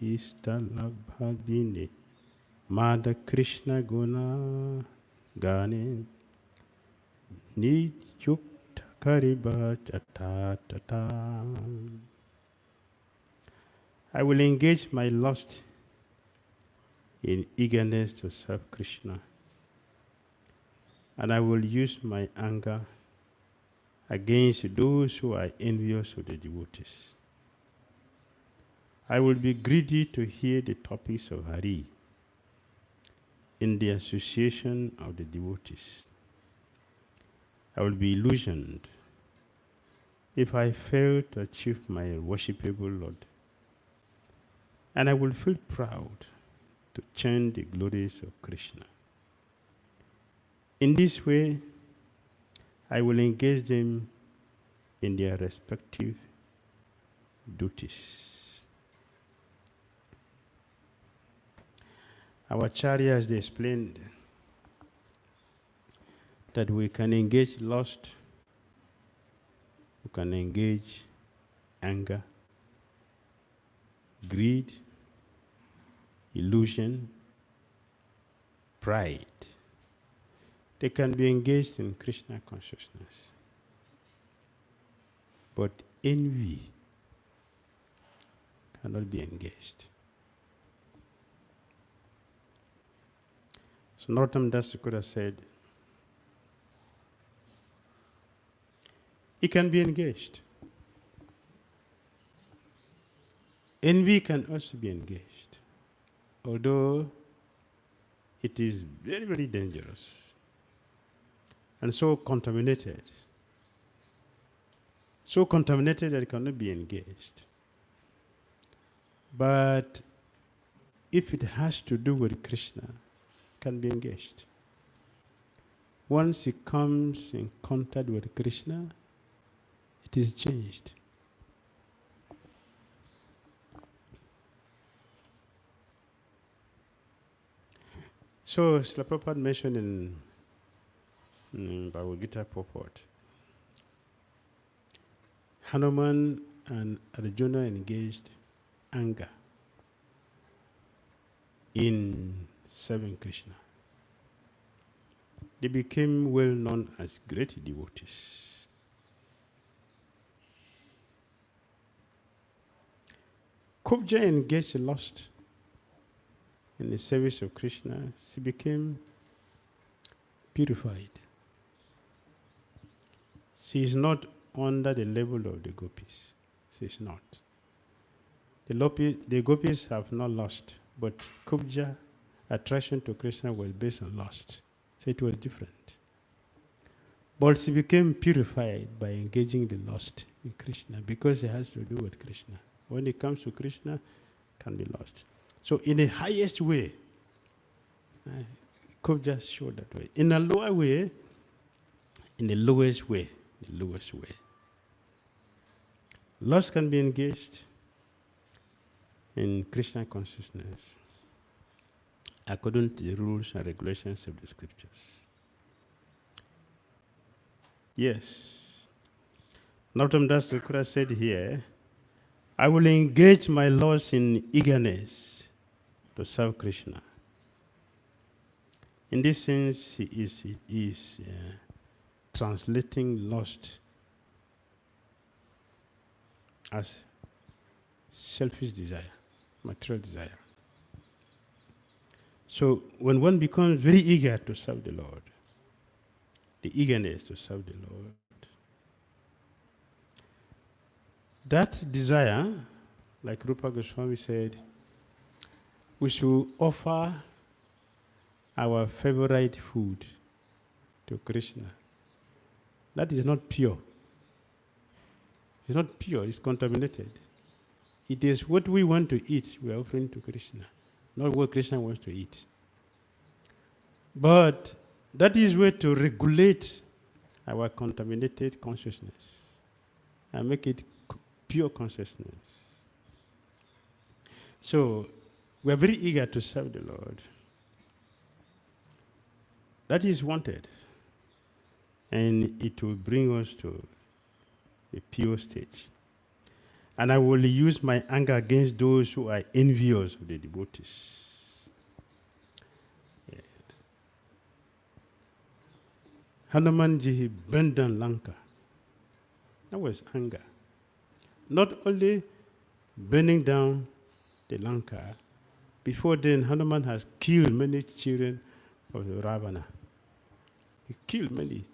ista lābha bine mada Krishna guna gāne niyukta koribo yathā tathā. I will engage my lust in eagerness to serve Krishna, and I will use my anger against those who are envious of the devotees. I will be greedy to hear the topics of Hari in the association of the devotees. I will be illusioned if I fail to achieve my worshipable Lord. And I will feel proud to chant the glories of Krishna. In this way, I will engage them in their respective duties. Our acharyas, they explained that we can engage lust, we can engage anger, greed, illusion, pride. They can be engaged in Krishna consciousness. But envy cannot be engaged. So Narottam Das Thakur said, it can be engaged. Envy can also be engaged, although it is very, very dangerous and so contaminated that it cannot be engaged. But if it has to do with Krishna, it can be engaged. Once it comes in contact with Krishna, it is changed. So, Srila Prabhupada mentioned in Bhagavad Gita purport, Hanuman and Arjuna engaged anger in serving Krishna. They became well known as great devotees. Kubja engaged lust in the service of Krishna. She became purified. She is not under the level of the gopis. She is not. The gopis have not lust, but Kubja attraction to Krishna was based on lust. So it was different. But she became purified by engaging the lust in Krishna because it has to do with Krishna. When it comes to Krishna, it can be lost. So in the highest way, Kubja showed that way. In a lower way, in the lowest way, lust can be engaged in Krishna consciousness according to the rules and regulations of the scriptures. Yes. Narottam Das Thakur said here, I will engage my lust in eagerness to serve Krishna. In this sense, he is translating lust as selfish desire, material desire. So when one becomes very eager to serve the Lord, the eagerness to serve the Lord, that desire, like Rupa Goswami said, we should offer our favorite food to Krishna. That is not pure. It's not pure, it's contaminated. It is what we want to eat we are offering to Krishna, not what Krishna wants to eat. But that is where to regulate our contaminated consciousness and make it pure consciousness. So we are very eager to serve the Lord. That is wanted. And it will bring us to a pure stage. And I will use my anger against those who are envious of the devotees. Yeah. Hanumanji, he burned down Lanka. That was anger. Not only burning down the Lanka, before then Hanuman has killed many children of the Ravana. He killed many.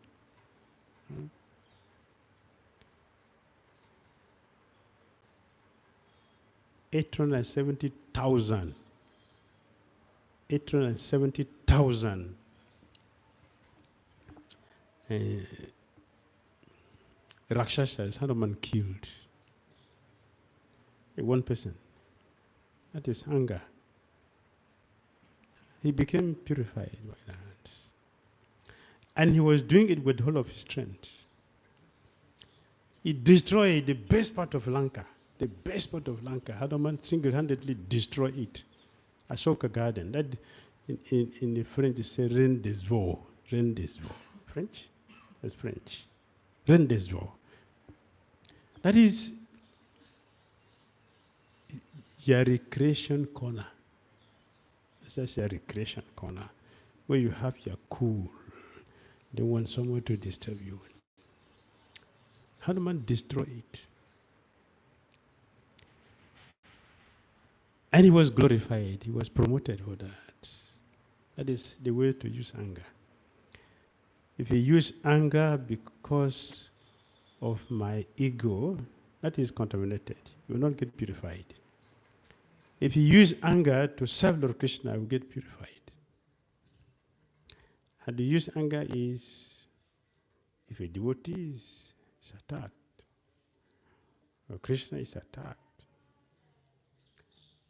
870,000. 870,000 Rakshasas Hanuman killed. One person. That is anger. He became purified by that. And he was doing it with all of his strength. He destroyed the best part of Lanka. The best part of Lanka. Hanuman single-handedly destroyed it. Ashoka Garden. That in the French, they say Reine des Vaux. Reine des Vaux. French? That's French. Reine des Vaux. That is your recreation corner. That's your recreation corner, where you have your cool. Don't want someone to disturb you. Hanuman destroyed it. And he was glorified. He was promoted for that. That is the way to use anger. If you use anger because of my ego, that is contaminated. You will not get purified. If you use anger to serve Lord Krishna, you will get purified. How to use anger is, if a devotee is attacked, or Krishna is attacked,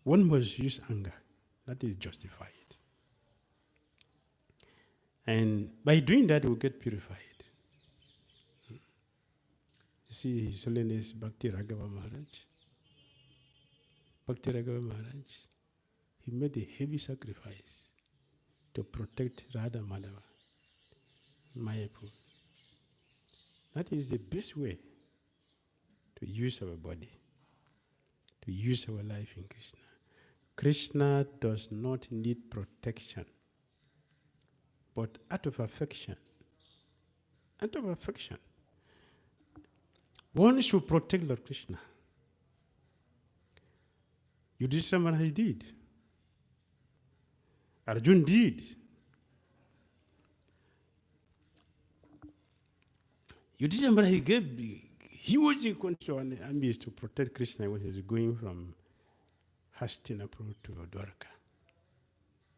one must use anger. That is justified. And by doing that, we will get purified. You see His Holiness Bhakti Raghava Maharaj. Bhakti Raghava Maharaj, he made a heavy sacrifice to protect Radha Madhava, Mayapur. That is the best way to use our body, to use our life in Krishna. Krishna does not need protection, but out of affection, one should protect Lord Krishna. Yudhishthira Maharaj did. Arjuna did. Yudhishthira Maharaj gave huge control and ambition to protect Krishna when he was going from Hastinapur to Dwarka.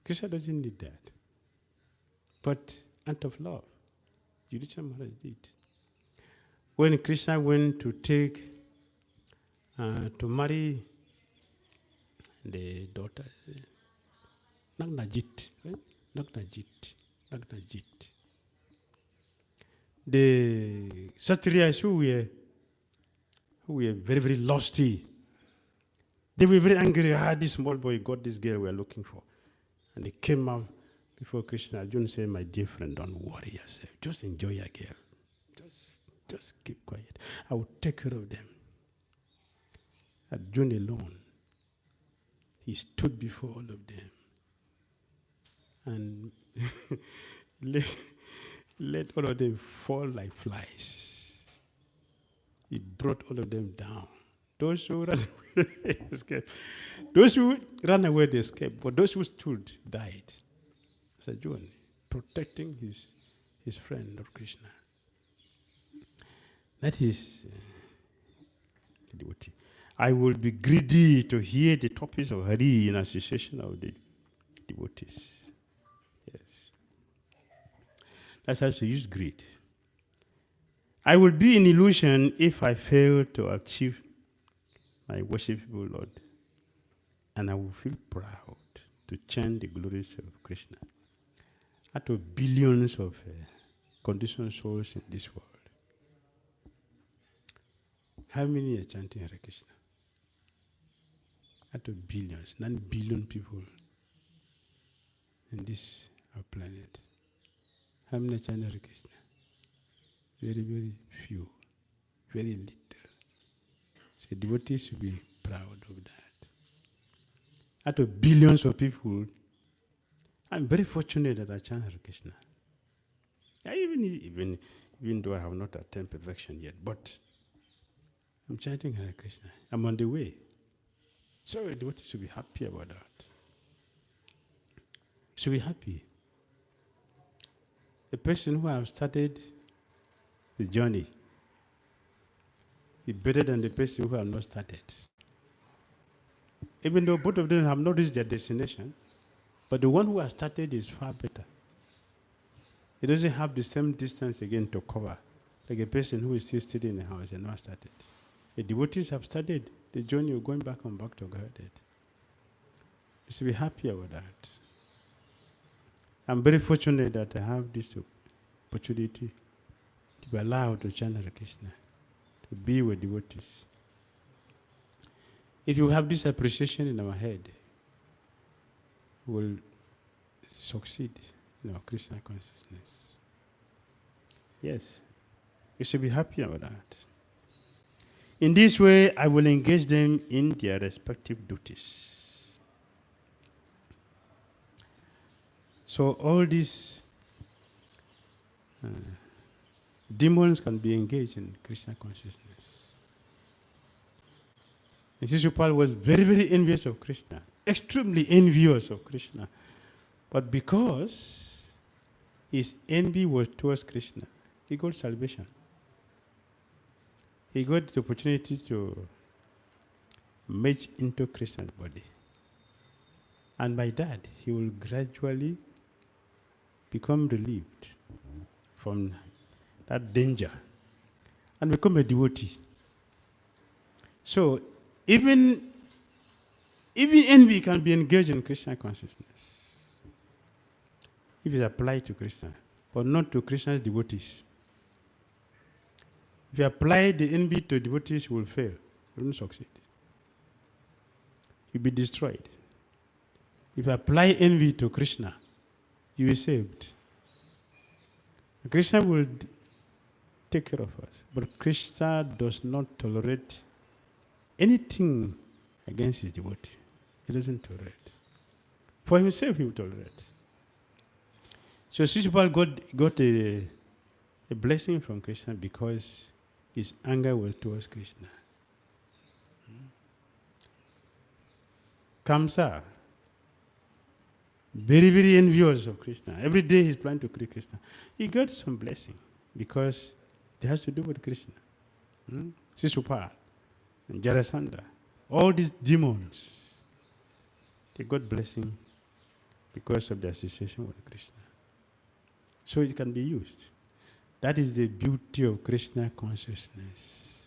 Krishna doesn't need that. But out of love, Yudhishthira Maharaj did. When Krishna went to marry the daughter, Nagnajit, right? Nagnajit. The Kshatriyas who were very, very lusty, they were very angry. This small boy got this girl we are looking for. And they came out before Krishna. Arjuna said, my dear friend, don't worry yourself. Just enjoy your girl. Just keep quiet. I will take care of them. Arjuna alone, he stood before all of them and let all of them fall like flies. He brought all of them down. Those who ran away escaped. Those who ran away, they escaped. But those who stood died. It's Arjuna protecting his friend, Lord Krishna. That is the devotee. I will be greedy to hear the topics of Hari in association of the devotees. Yes. That's how to use greed. I will be in illusion if I fail to achieve my worshipable Lord. And I will feel proud to chant the glories of Krishna. Out of billions of conditioned souls in this world, how many are chanting Hare Krishna? Out of billions, 9 billion people in this our planet. How many are chanting Hare Krishna? Very, very few. Very little. So devotees should be proud of that. Out of billions of people, I'm very fortunate that I chant Hare Krishna. Even though I have not attained perfection yet, but I'm chanting Hare Krishna. I'm on the way. So devotees should be happy about that. Should be happy. A person who has started the journey is better than the person who has not started. Even though both of them have not reached their destination, but the one who has started is far better. He doesn't have the same distance again to cover, like a person who is still sitting in the house and not started. The devotees have started the journey of going back and back to Godhead. You should be happy about that. I'm very fortunate that I have this opportunity to be allowed to chant Hare Krishna, to be with devotees. If you have this appreciation in our head, we will succeed in our Krishna consciousness. Yes, you should be happy about that. In this way, I will engage them in their respective duties. So all these demons can be engaged in Krishna consciousness. And Sisupal was very, very envious of Krishna, extremely envious of Krishna. But because his envy was towards Krishna, he got salvation. He got the opportunity to merge into Krishna's body. And by that, he will gradually become relieved from that danger and become a devotee. So, even envy can be engaged in Krishna consciousness if it's applied to Krishna, but not to Krishna's devotees. If you apply the envy to devotees, you will fail. You won't succeed. You'll be destroyed. If you apply envy to Krishna, you will be saved. Krishna will take care of us. But Krishna does not tolerate anything against his devotee. He doesn't tolerate. For himself, he will tolerate. So Sisupal got a blessing from Krishna because his anger was towards Krishna. Kamsa, very, very envious of Krishna. Every day he's planning to kill Krishna. He got some blessing because it has to do with Krishna. Sisupal, Jarasandha, all these demons, they got blessing because of the association with Krishna. So it can be used. That is the beauty of Krishna consciousness.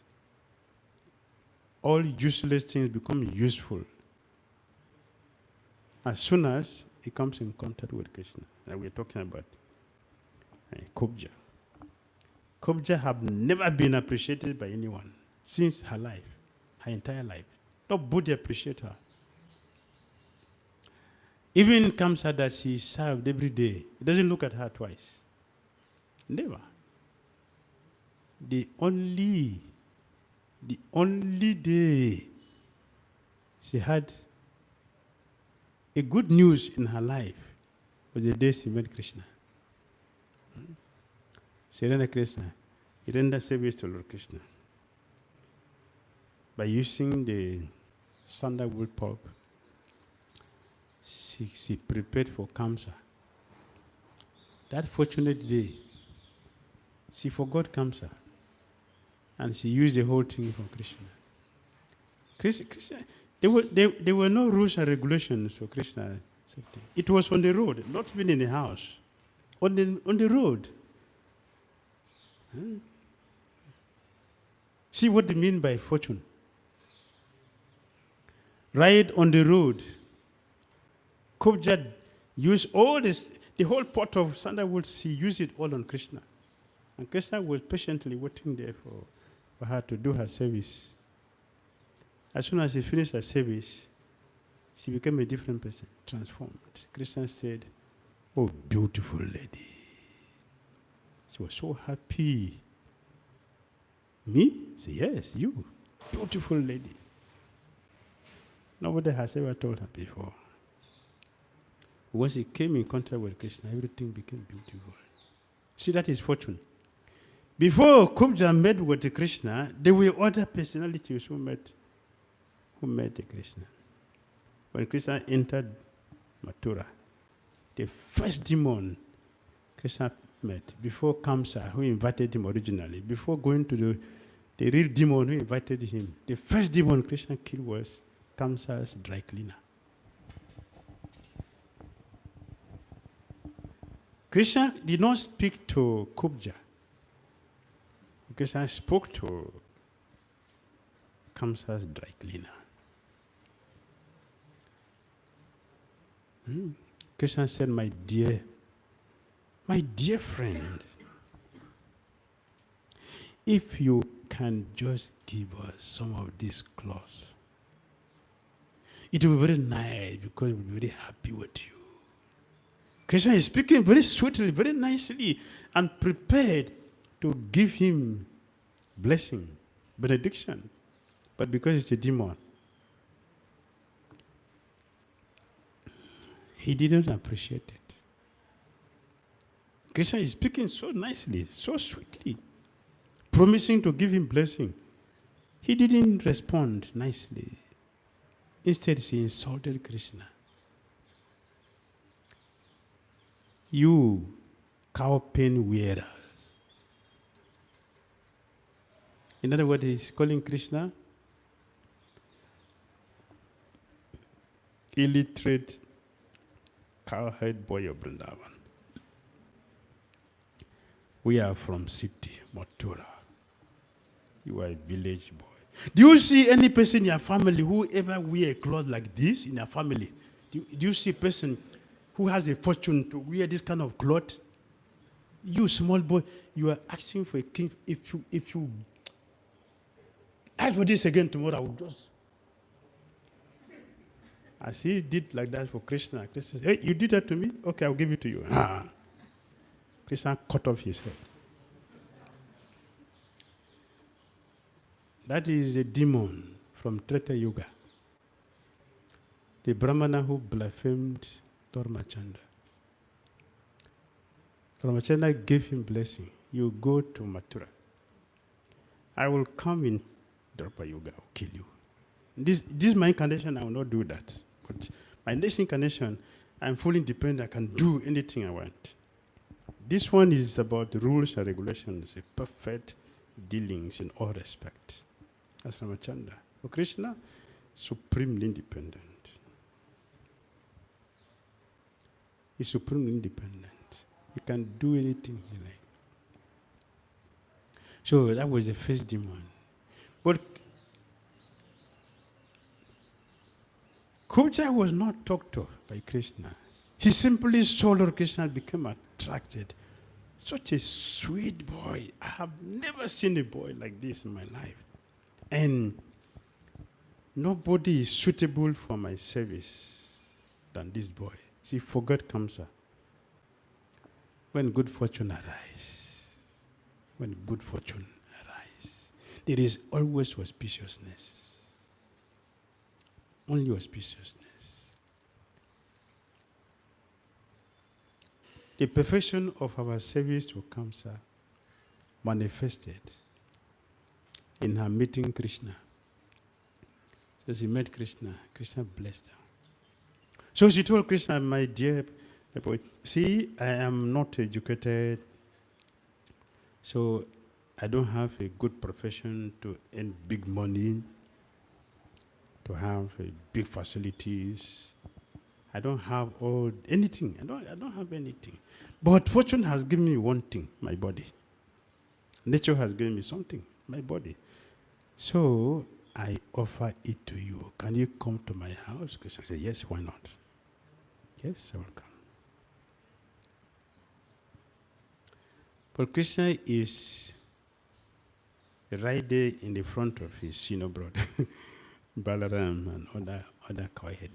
All useless things become useful as soon as it comes in contact with Krishna. And we're talking about Kubja. Kubja have never been appreciated by anyone since her life, her entire life. Nobody appreciate her. Even Kamsa that she served every day, he doesn't look at her twice. Never. The only day she had a good news in her life was the day she met Krishna. She rendered Krishna. He rendered service to Lord Krishna by using the sandalwood pulp. She prepared for Kamsa. That fortunate day, she forgot Kamsa. And she used the whole thing for Krishna. Krishna, there were no rules and regulations for Krishna. It was on the road, not even in the house. On the road. See what they mean by fortune. Right on the road. Kubja used all this, the whole pot of sandalwood, she used it all on Krishna. And Krishna was patiently waiting there for her to do her service. As soon as she finished her service, she became a different person, transformed. Krishna said, "Oh, beautiful lady." She was so happy. Me? Say, yes, you. beautiful lady. Nobody has ever told her before. Once he came in contact with Krishna, everything became beautiful. See, that is fortune. Before Kubja met with Krishna, there were other personalities who met Krishna. When Krishna entered Mathura, the first demon Krishna met, before Kamsa, who invited him originally, before going to the real demon who invited him, the first demon Krishna killed was Kamsa's dry cleaner. Krishna did not speak to Kubja. Krishna spoke to Kamsa's dry cleaner. Krishna said, my dear friend, if you can just give us some of these clothes, it will be very nice because we'll be very happy with you. Krishna is speaking very sweetly, very nicely, and prepared to give him blessing, benediction. But because it's a demon, he didn't appreciate it. Krishna is speaking so nicely, so sweetly, promising to give him blessing. He didn't respond nicely. Instead, he insulted Krishna. You cow pen wearers. In other words, he's calling Krishna illiterate cowherd boy of Vrindavan. We are from city, Mathura. You are a village boy. Do you see any person in your family who ever wear a cloth like this in your family? Do you see a person who has a fortune to wear this kind of cloth? You small boy, you are asking for a king. If you ask for this again tomorrow, I will just. As he did like that for Krishna, Krishna said, hey, you did that to me? Okay, I'll give it to you. Krishna cut off his head. That is a demon from Treta Yuga. The Brahmana who blasphemed Dharmachandra. Dharmachandra gave him blessing. You go to Mathura. I will come in Treta Yuga, I will kill you. This is my incarnation, I will not do that. But my next incarnation, I'm fully independent, I can do anything I want. This one is about the rules and regulations, a perfect dealings in all respect. That's Ramachandra. For Krishna, supremely independent. He's supremely independent. He can do anything he likes. So that was the first demon. But Kubja was not talked to by Krishna. He simply saw Lord Krishna and became attracted. Such a sweet boy. I have never seen a boy like this in my life. And nobody is suitable for my service than this boy. See, forget Kamsa. When good fortune arises, there is always auspiciousness. Only auspiciousness. The perfection of our service to Kamsa manifested in her meeting Krishna. So she met Krishna. Krishna blessed her. So she told Krishna, my dear boy, see, I am not educated, so I don't have a good profession to earn big money, to have big facilities. I don't have anything. I don't have anything. But fortune has given me one thing, my body. Nature has given me something, my body. So I offer it to you. Can you come to my house? Krishna said, yes, why not? Yes, I will come. But Krishna is right there in the front of his senior brother, Balaram and other cowhead.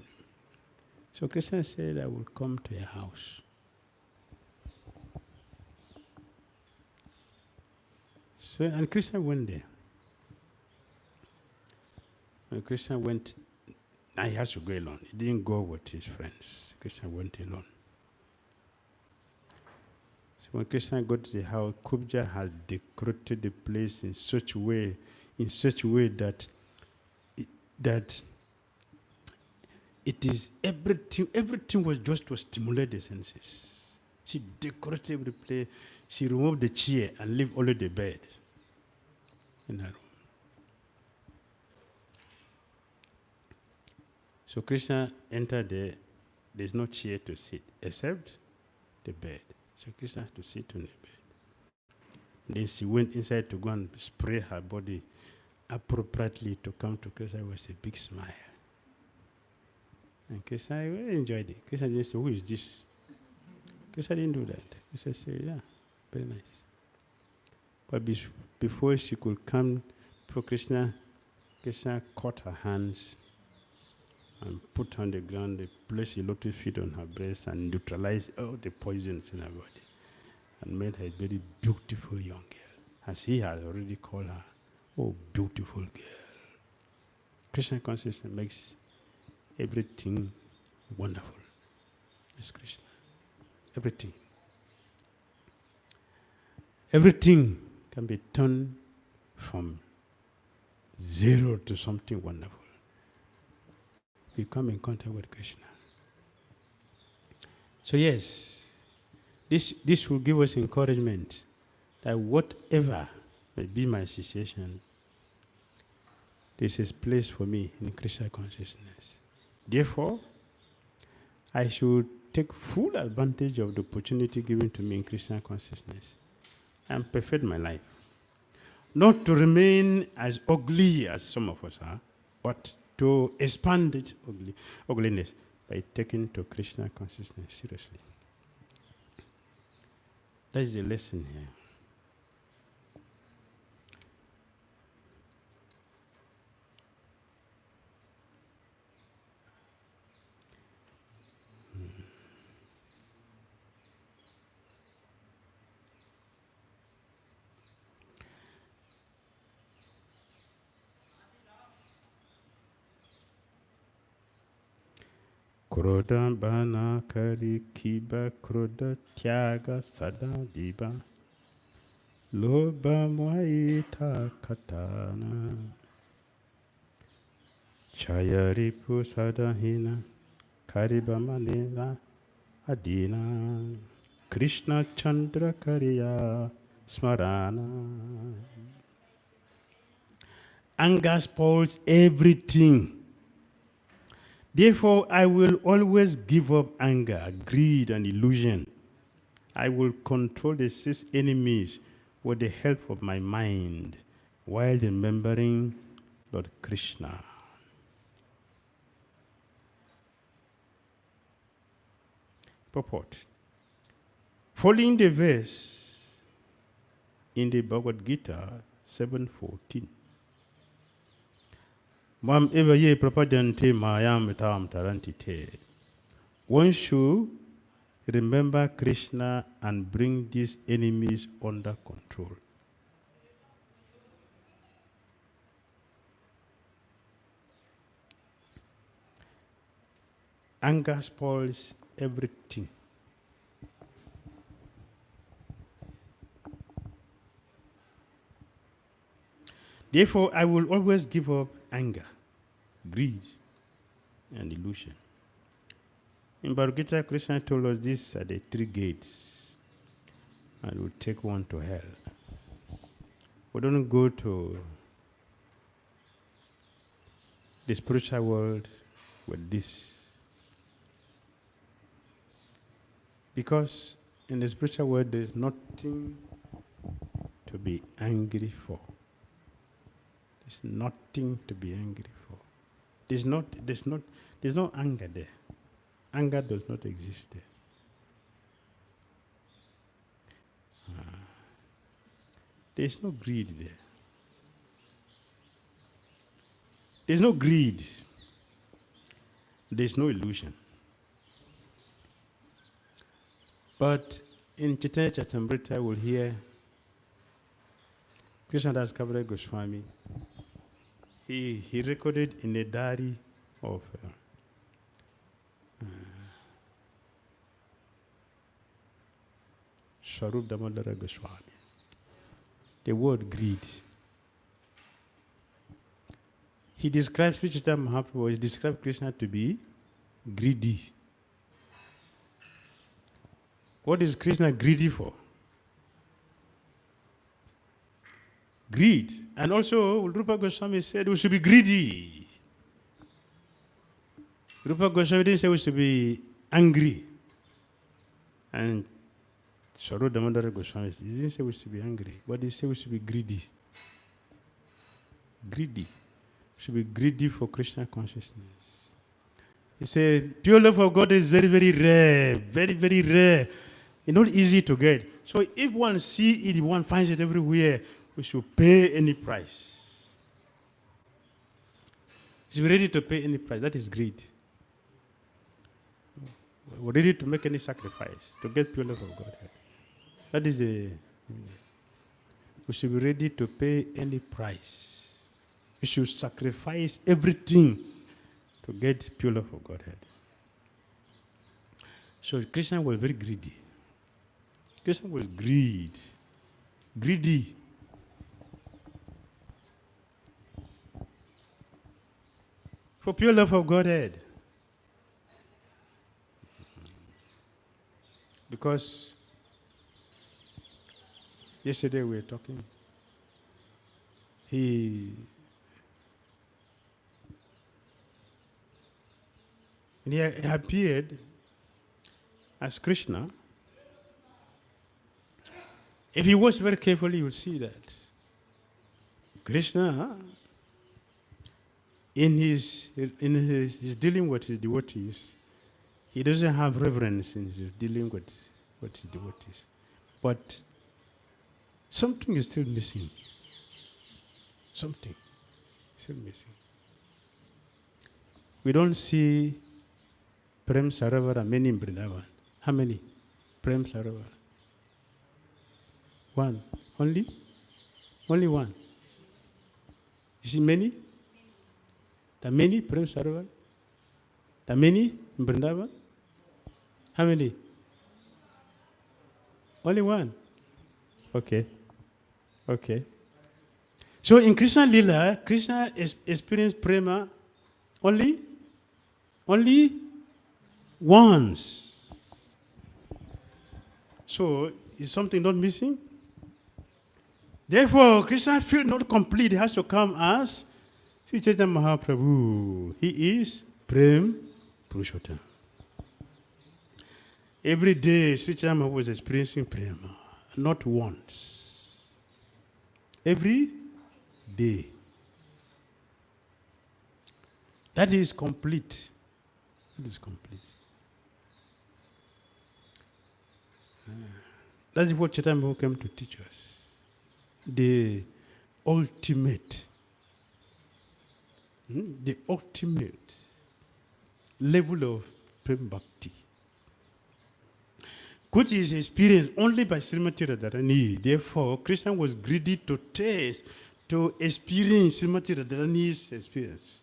So Krishna said, I will come to your house. So, and Krishna went there. When Krishna went, now he has to go alone. He didn't go with his friends. Krishna went alone. So when Krishna got to the house, Kubja had decorated the place in such a way that it is everything was just to stimulate the senses. She decorated every place. She removed the chair and left only the bed in her room. So Krishna entered there. There's no chair to sit except the bed. So Krishna had to sit on the bed. Then she went inside to go and spray her body appropriately to come to Krishna with a big smile. And Krishna enjoyed it. Krishna didn't say, who is this? Krishna didn't do that. Krishna said, yeah, very nice. But before she could come for Krishna, Krishna caught her hands and put on the ground, they placed a lotus feet on her breast and neutralized all the poisons in her body and made her a very beautiful young girl, as he had already called her, oh, beautiful girl. Krishna consciousness makes everything wonderful. It's Krishna. Everything. Everything can be turned from zero to something wonderful. We come in contact with Krishna. So yes, this will give us encouragement that whatever may be my situation, this is place for me in Krishna consciousness. Therefore, I should take full advantage of the opportunity given to me in Krishna consciousness and perfect my life. Not to remain as ugly as some of us are, but to expand its ugliness by taking to Krishna consciousness seriously. That is the lesson here. Krodha bana kari kiba krodha tyaga sada diba lobha moha katana chayaripu sadahina kariba manela adina Krishna chandra kariya smarana. Anger spoils everything. Therefore, I will always give up anger, greed, and illusion. I will control the 6 enemies with the help of my mind while remembering Lord Krishna. Purport. Following the verse in the Bhagavad Gita 7:14. Mam eva ye prapadante mayam vitam tarantite. One should remember Krishna and bring these enemies under control. Anger spoils everything. Therefore, I will always give up anger, greed, and illusion. In Bhagavad Gita, Krishna told us these are the 3 gates, and we'll take one to hell. We don't go to the spiritual world with this. Because in the spiritual world, there's nothing to be angry for. There's nothing to be angry for. There's no anger there. Anger does not exist there. There's no greed there. There's no greed. There's no illusion. But in Chaitanya Charitamrita, we'll hear Krishnadas Kaviraj Goswami he recorded in a diary of Swarup Damodara Goswami. The word greed. He describes Sri Chaitanya Mahaprabhu, he described Krishna to be greedy. What is Krishna greedy for? Greed. And also, Rupa Goswami said we should be greedy. Rupa Goswami didn't say we should be angry. And Swarup Damodara Goswami didn't say we should be angry, but he said we should be greedy. Greedy. We should be greedy for Krishna consciousness. He said, pure love of God is very, very rare. Very, very rare. It's not easy to get. So if one sees it, one finds it everywhere, we should pay any price. We should be ready to pay any price. That is greed. We're ready to make any sacrifice to get pure love of God. That is we should be ready to pay any price. We should sacrifice everything to get pure love of Godhead. So Krishna was very greedy. Krishna was greedy. For pure love of Godhead. Because yesterday we were talking, he appeared as Krishna. If you watch very carefully, you will see that Krishna, in his dealing with his devotees, he doesn't have reverence in his dealing with his devotees. But something is still missing. Something is still missing. We don't see Prem Saravara many in Vrindavan. How many? Prem Saravara. One. Only? Only one. You see many? The many Prem Saravara? The many in Vrindavan? How many? Only one. Okay. So in Krishna Lila, Krishna experienced Prema only once. So is something not missing? Therefore, Krishna feels not complete. He has to come as Sri Chaitanya Mahaprabhu. He is Prem Purushottam. Every day, Sri Chaitanya Mahaprabhu was experiencing Prema, not once. Every day. That is complete. That is complete. That is what Chaitanya Mahaprabhu came to teach us. The ultimate level of Prem Bhakti, which is experienced only by Srimati Radharani. Therefore, Krishna was greedy to taste, to experience Srimati Radharani's experience.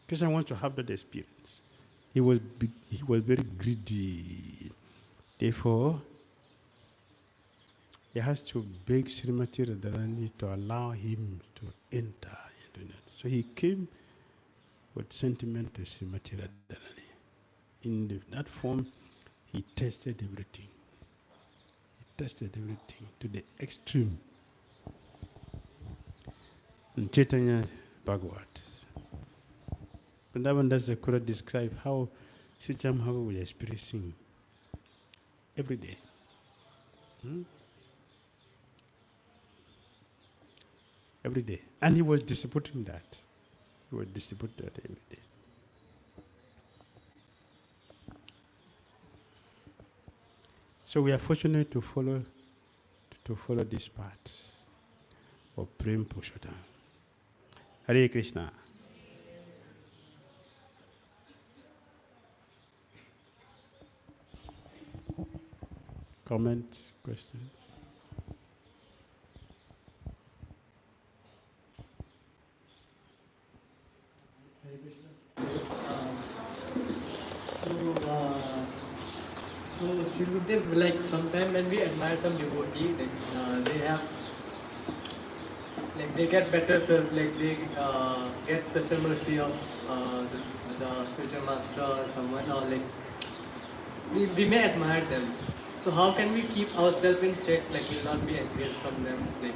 Krishna wants to have that experience. He was very greedy. Therefore, he has to beg Srimati Radharani to allow him to enter into that. So he came with sentiment to Srimati Radharani. In that form, he tested everything. He tested everything to the extreme. In Chaitanya Bhagavat, Vrindavan Das Krodha describe how Sri Chaitanya Mahaprabhu was experiencing every day. Every day. And he was distributing that. He was distributing that every day. So we are fortunate to follow this path of Prem Purushottam. Hare Krishna. Comments, questions? So, Sri like sometime when we admire some devotee, like they have, like they get better served, like they get special mercy of the spiritual master or someone, or like we may admire them. So how can we keep ourselves in check, like we'll not be envious from them, like?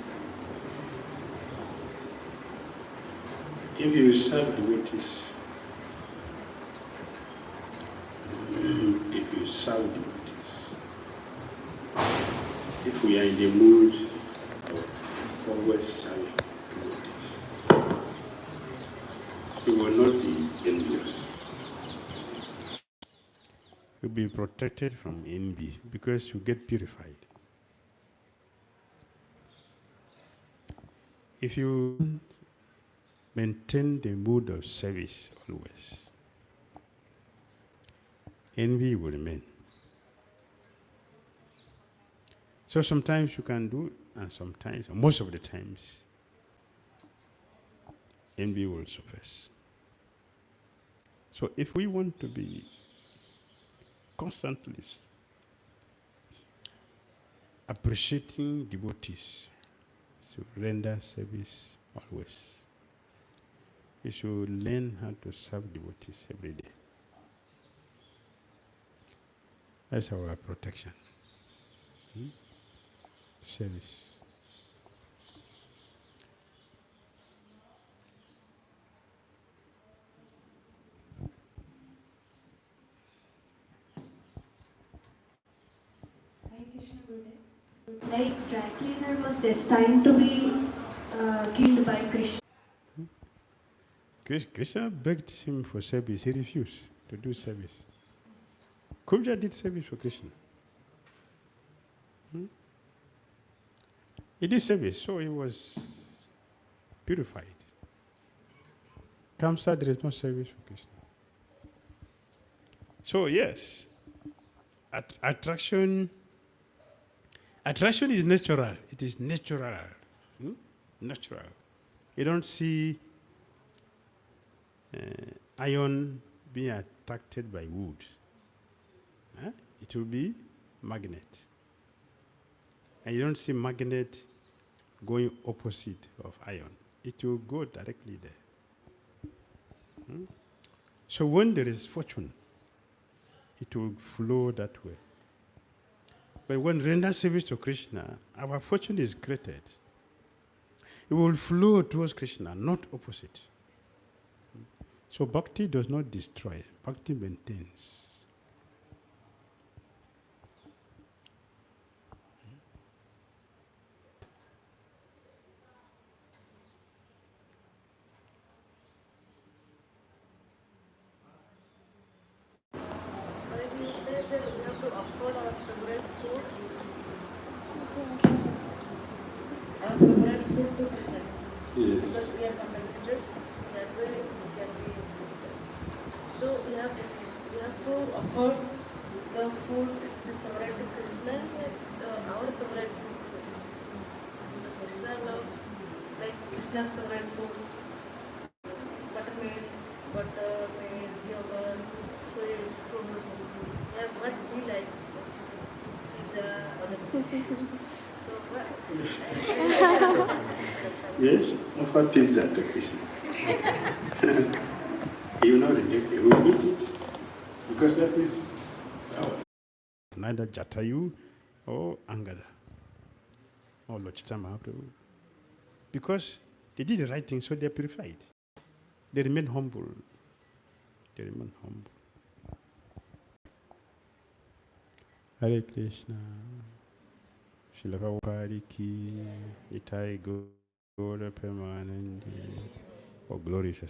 If you serve devotees, if you serve devotees, if we are in the mood of always serving devotees, you will not be envious. You'll be protected from envy because you get purified. If you maintain the mood of service always, envy will remain. So sometimes you can do, and sometimes, most of the times, envy will surface. So if we want to be constantly appreciating devotees, to render service always, we should learn how to serve devotees every day. That's our protection. Service. Like dry cleaner was destined to be killed by Krishna. Krishna begged him for service. He refused to do service. Kubja did service for Krishna. He did service, so he was purified. Kamsa, there is no service for Krishna. So yes, attraction is natural. It is natural. Natural. You don't see iron being attracted by wood. It will be magnet. And you don't see magnet going opposite of iron. It will go directly there. So when there is fortune, it will flow that way. But when render service to Krishna, our fortune is created. It will flow towards Krishna, not opposite. So bhakti does not destroy, bhakti maintains. You said that we have to afford our favorite food. Our favorite food to Krishna. Yes. Because we are competitive, that way we can be. So we have to afford the food, it's favorite to Krishna, and our favorite food to Krishna. Krishna loves, like Krishna's favorite food, buttermilk, yogurt, sweets, fruits. Yeah, what we like, pizza, other. So what? Yes, offer pizza to Krishna. He will not reject it, he will eat it. Because that is neither Jatayu or Angada or Lochita Mahaprabhu. Because they did the right thing, so they are purified. They remain humble. They remain humble. Hare Krishna. Srila Prabhupada ki, Itai Gora Prema, or glories.